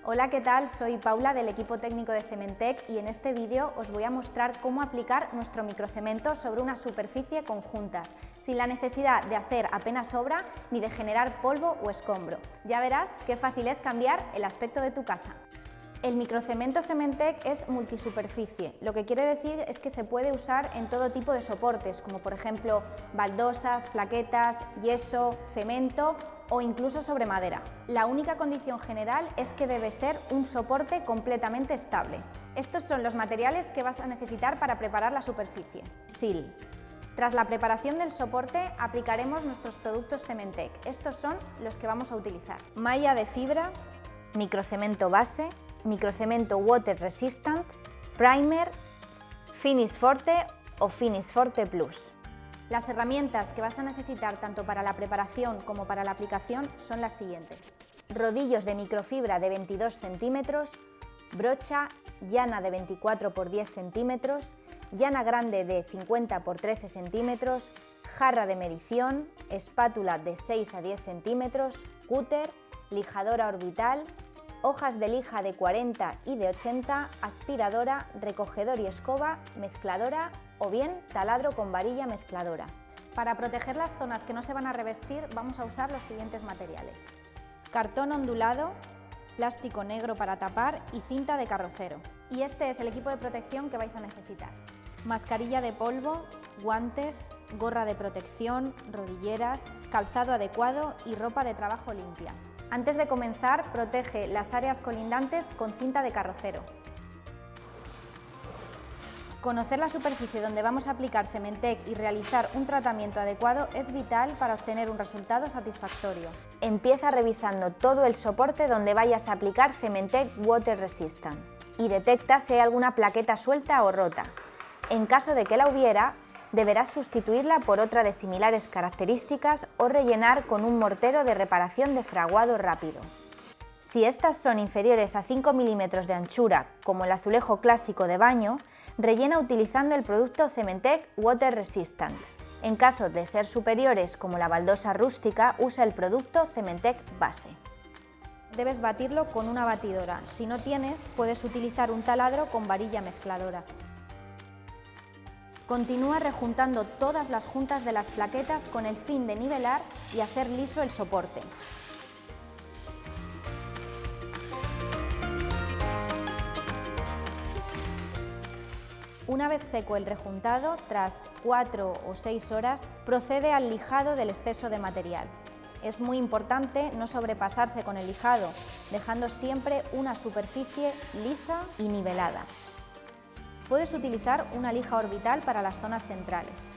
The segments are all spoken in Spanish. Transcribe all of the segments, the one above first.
Hola, ¿qué tal? Soy Paula del equipo técnico de Cementec y en este vídeo os voy a mostrar cómo aplicar nuestro microcemento sobre una superficie con juntas, sin la necesidad de hacer apenas obra ni de generar polvo o escombro. Ya verás qué fácil es cambiar el aspecto de tu casa. El microcemento Cementec es multisuperficie, lo que quiere decir es que se puede usar en todo tipo de soportes, como por ejemplo baldosas, plaquetas, yeso, cemento o incluso sobre madera. La única condición general es que debe ser un soporte completamente estable. Estos son los materiales que vas a necesitar para preparar la superficie. SIL. Tras la preparación del soporte aplicaremos nuestros productos Cementec. Estos son los que vamos a utilizar: malla de fibra, microcemento base, microcemento water resistant, primer, Finish Forte o Finish Forte Plus. Las herramientas que vas a necesitar tanto para la preparación como para la aplicación son las siguientes: rodillos de microfibra de 22 centímetros, brocha, llana de 24 por 10 centímetros, llana grande de 50 por 13 centímetros, jarra de medición, espátula de 6 a 10 centímetros, cúter, lijadora orbital, hojas de lija de 40 y de 80, aspiradora, recogedor y escoba, mezcladora o bien taladro con varilla mezcladora. Para proteger las zonas que no se van a revestir vamos a usar los siguientes materiales: cartón ondulado, plástico negro para tapar y cinta de carrocero. Y este es el equipo de protección que vais a necesitar: mascarilla de polvo, guantes, gorra de protección, rodilleras, calzado adecuado y ropa de trabajo limpia. Antes de comenzar, protege las áreas colindantes con cinta de carrocero. Conocer la superficie donde vamos a aplicar Cementec y realizar un tratamiento adecuado es vital para obtener un resultado satisfactorio. Empieza revisando todo el soporte donde vayas a aplicar Cementec Water Resistant y detecta si hay alguna plaqueta suelta o rota. En caso de que la hubiera, deberás sustituirla por otra de similares características o rellenar con un mortero de reparación de fraguado rápido. Si estas son inferiores a 5 milímetros de anchura, como el azulejo clásico de baño, rellena utilizando el producto Cementec Water Resistant. En caso de ser superiores, como la baldosa rústica, usa el producto Cementec Base. Debes batirlo con una batidora. Si no tienes, puedes utilizar un taladro con varilla mezcladora. Continúa rejuntando todas las juntas de las plaquetas con el fin de nivelar y hacer liso el soporte. Una vez seco el rejuntado, tras 4 o 6 horas, procede al lijado del exceso de material. Es muy importante no sobrepasarse con el lijado, dejando siempre una superficie lisa y nivelada. Puedes utilizar una lija orbital para las zonas centrales.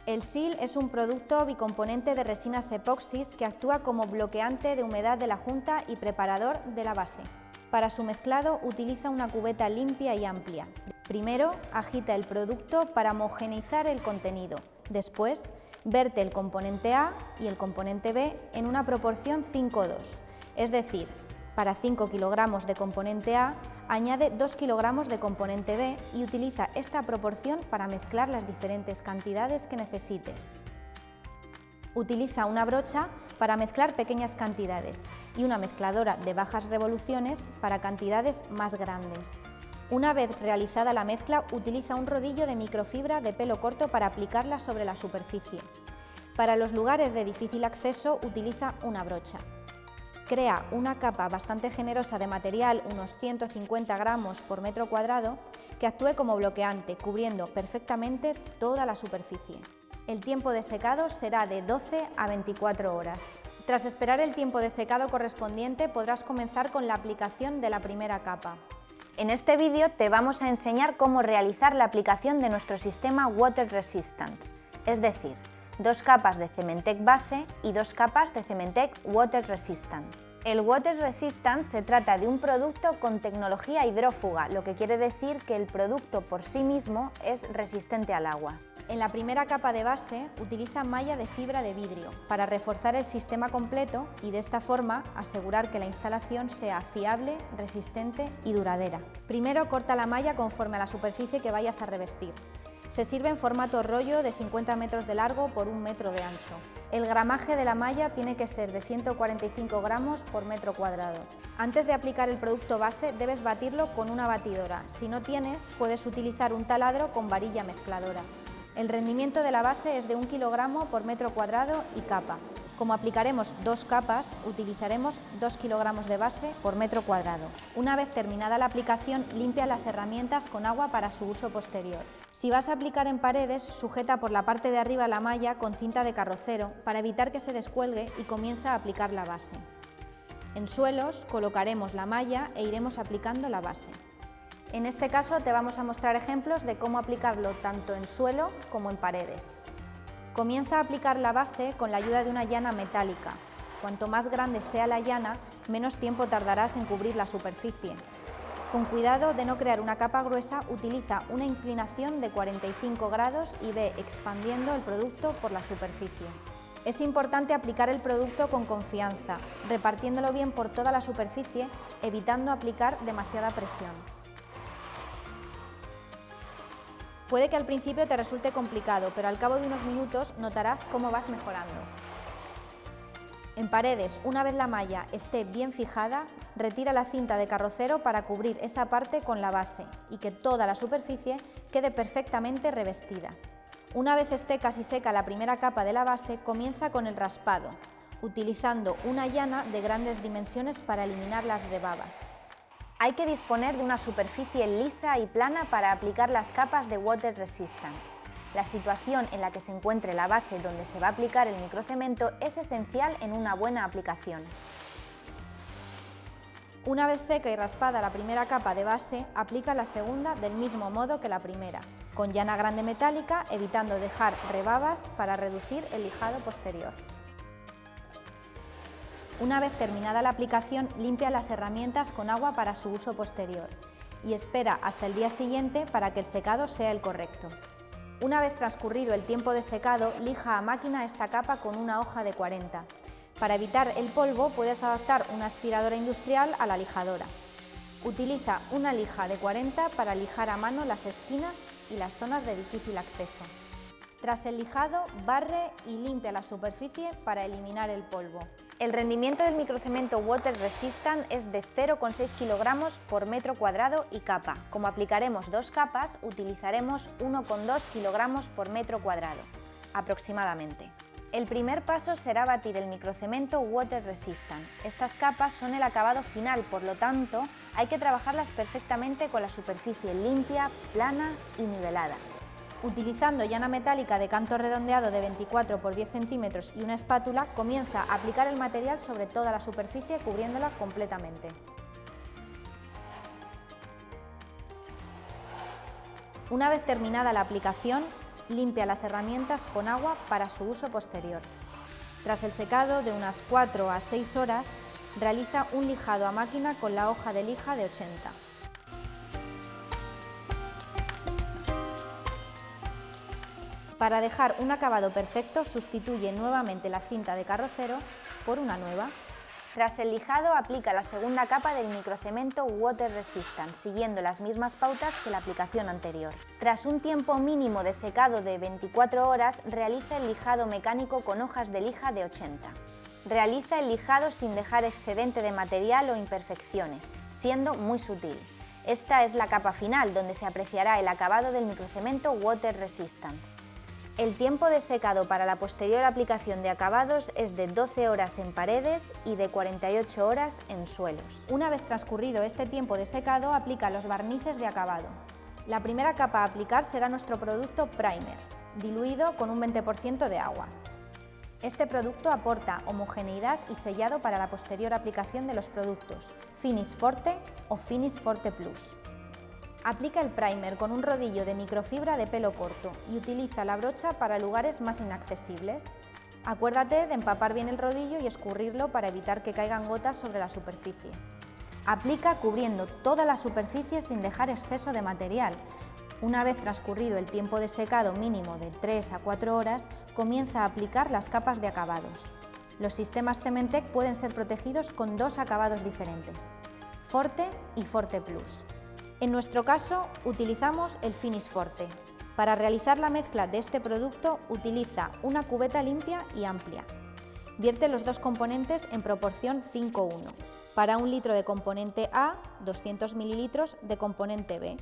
El SIL es un producto bicomponente de resinas epoxis que actúa como bloqueante de humedad de la junta y preparador de la base. Para su mezclado utiliza una cubeta limpia y amplia. Primero agita el producto para homogeneizar el contenido. Después vierte el componente A y el componente B en una proporción 5:2, es decir, para 5 kilogramos de componente A, añade 2 kilogramos de componente B y utiliza esta proporción para mezclar las diferentes cantidades que necesites. Utiliza una brocha para mezclar pequeñas cantidades y una mezcladora de bajas revoluciones para cantidades más grandes. Una vez realizada la mezcla, utiliza un rodillo de microfibra de pelo corto para aplicarla sobre la superficie. Para los lugares de difícil acceso, utiliza una brocha. Crea una capa bastante generosa de material, unos 150 gramos por metro cuadrado, que actúe como bloqueante, cubriendo perfectamente toda la superficie. El tiempo de secado será de 12 a 24 horas. Tras esperar el tiempo de secado correspondiente, podrás comenzar con la aplicación de la primera capa. En este vídeo te vamos a enseñar cómo realizar la aplicación de nuestro sistema Water Resistant, es decir, 2 capas de Cementec Base y 2 capas de Cementec Water Resistant. El Water Resistant se trata de un producto con tecnología hidrófuga, lo que quiere decir que el producto por sí mismo es resistente al agua. En la primera capa de base utiliza malla de fibra de vidrio para reforzar el sistema completo y de esta forma asegurar que la instalación sea fiable, resistente y duradera. Primero corta la malla conforme a la superficie que vayas a revestir. Se sirve en formato rollo de 50 metros de largo por 1 metro de ancho. El gramaje de la malla tiene que ser de 145 gramos por metro cuadrado. Antes de aplicar el producto base debes batirlo con una batidora. Si no tienes, puedes utilizar un taladro con varilla mezcladora. El rendimiento de la base es de 1 kilogramo por metro cuadrado y capa. Como aplicaremos 2 capas, utilizaremos 2 kilogramos de base por metro cuadrado. Una vez terminada la aplicación, limpia las herramientas con agua para su uso posterior. Si vas a aplicar en paredes, sujeta por la parte de arriba la malla con cinta de carrocero para evitar que se descuelgue y comienza a aplicar la base. En suelos, colocaremos la malla e iremos aplicando la base. En este caso te vamos a mostrar ejemplos de cómo aplicarlo tanto en suelo como en paredes. Comienza a aplicar la base con la ayuda de una llana metálica. Cuanto más grande sea la llana, menos tiempo tardarás en cubrir la superficie. Con cuidado de no crear una capa gruesa, utiliza una inclinación de 45 grados y ve expandiendo el producto por la superficie. Es importante aplicar el producto con confianza, repartiéndolo bien por toda la superficie, evitando aplicar demasiada presión. Puede que al principio te resulte complicado, pero al cabo de unos minutos notarás cómo vas mejorando. En paredes, una vez la malla esté bien fijada, retira la cinta de carrocero para cubrir esa parte con la base y que toda la superficie quede perfectamente revestida. Una vez esté casi seca la primera capa de la base, comienza con el raspado, utilizando una llana de grandes dimensiones para eliminar las rebabas. Hay que disponer de una superficie lisa y plana para aplicar las capas de Water Resistant. La situación en la que se encuentre la base donde se va a aplicar el microcemento es esencial en una buena aplicación. Una vez seca y raspada la primera capa de base, aplica la segunda del mismo modo que la primera, con llana grande metálica, evitando dejar rebabas para reducir el lijado posterior. Una vez terminada la aplicación, limpia las herramientas con agua para su uso posterior y espera hasta el día siguiente para que el secado sea el correcto. Una vez transcurrido el tiempo de secado, lija a máquina esta capa con una hoja de 40. Para evitar el polvo, puedes adaptar una aspiradora industrial a la lijadora. Utiliza una lija de 40 para lijar a mano las esquinas y las zonas de difícil acceso. Tras el lijado, barre y limpia la superficie para eliminar el polvo. El rendimiento del microcemento Water Resistant es de 0,6 kilogramos por metro cuadrado y capa. Como aplicaremos 2 capas, utilizaremos 1,2 kilogramos por metro cuadrado, aproximadamente. El primer paso será batir el microcemento Water Resistant. Estas capas son el acabado final, por lo tanto, hay que trabajarlas perfectamente con la superficie limpia, plana y nivelada. Utilizando llana metálica de canto redondeado de 24 por 10 centímetros y una espátula, comienza a aplicar el material sobre toda la superficie cubriéndola completamente. Una vez terminada la aplicación, limpia las herramientas con agua para su uso posterior. Tras el secado de unas 4 a 6 horas, realiza un lijado a máquina con la hoja de lija de 80. Para dejar un acabado perfecto, sustituye nuevamente la cinta de carrocero por una nueva. Tras el lijado, aplica la segunda capa del microcemento Water Resistant, siguiendo las mismas pautas que la aplicación anterior. Tras un tiempo mínimo de secado de 24 horas, realiza el lijado mecánico con hojas de lija de 80. Realiza el lijado sin dejar excedente de material o imperfecciones, siendo muy sutil. Esta es la capa final, donde se apreciará el acabado del microcemento Water Resistant. El tiempo de secado para la posterior aplicación de acabados es de 12 horas en paredes y de 48 horas en suelos. Una vez transcurrido este tiempo de secado, aplica los barnices de acabado. La primera capa a aplicar será nuestro producto Primer, diluido con un 20% de agua. Este producto aporta homogeneidad y sellado para la posterior aplicación de los productos Finish Forte o Finish Forte Plus. Aplica el primer con un rodillo de microfibra de pelo corto y utiliza la brocha para lugares más inaccesibles. Acuérdate de empapar bien el rodillo y escurrirlo para evitar que caigan gotas sobre la superficie. Aplica cubriendo toda la superficie sin dejar exceso de material. Una vez transcurrido el tiempo de secado mínimo de 3 a 4 horas, comienza a aplicar las capas de acabados. Los sistemas Cementec pueden ser protegidos con 2 acabados diferentes, Forte y Forte Plus. En nuestro caso, utilizamos el Finish Forte. Para realizar la mezcla de este producto, utiliza una cubeta limpia y amplia. Vierte los dos componentes en proporción 5:1. Para 1 litro de componente A, 200 ml de componente B.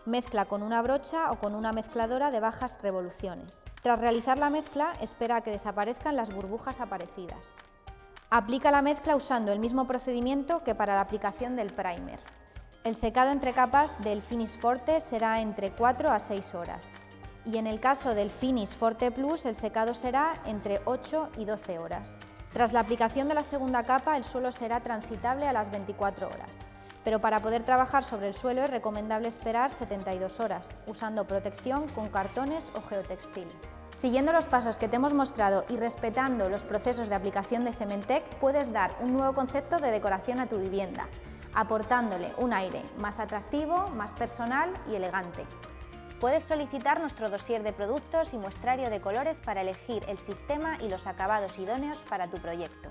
Mezcla con una brocha o con una mezcladora de bajas revoluciones. Tras realizar la mezcla, espera a que desaparezcan las burbujas aparecidas. Aplica la mezcla usando el mismo procedimiento que para la aplicación del primer. El secado entre capas del Finish Forte será entre 4 a 6 horas. Y en el caso del Finish Forte Plus, el secado será entre 8 y 12 horas. Tras la aplicación de la segunda capa, el suelo será transitable a las 24 horas. Pero para poder trabajar sobre el suelo es recomendable esperar 72 horas, usando protección con cartones o geotextil. Siguiendo los pasos que te hemos mostrado y respetando los procesos de aplicación de Cementec, puedes dar un nuevo concepto de decoración a tu vivienda, aportándole un aire más atractivo, más personal y elegante. Puedes solicitar nuestro dossier de productos y muestrario de colores para elegir el sistema y los acabados idóneos para tu proyecto.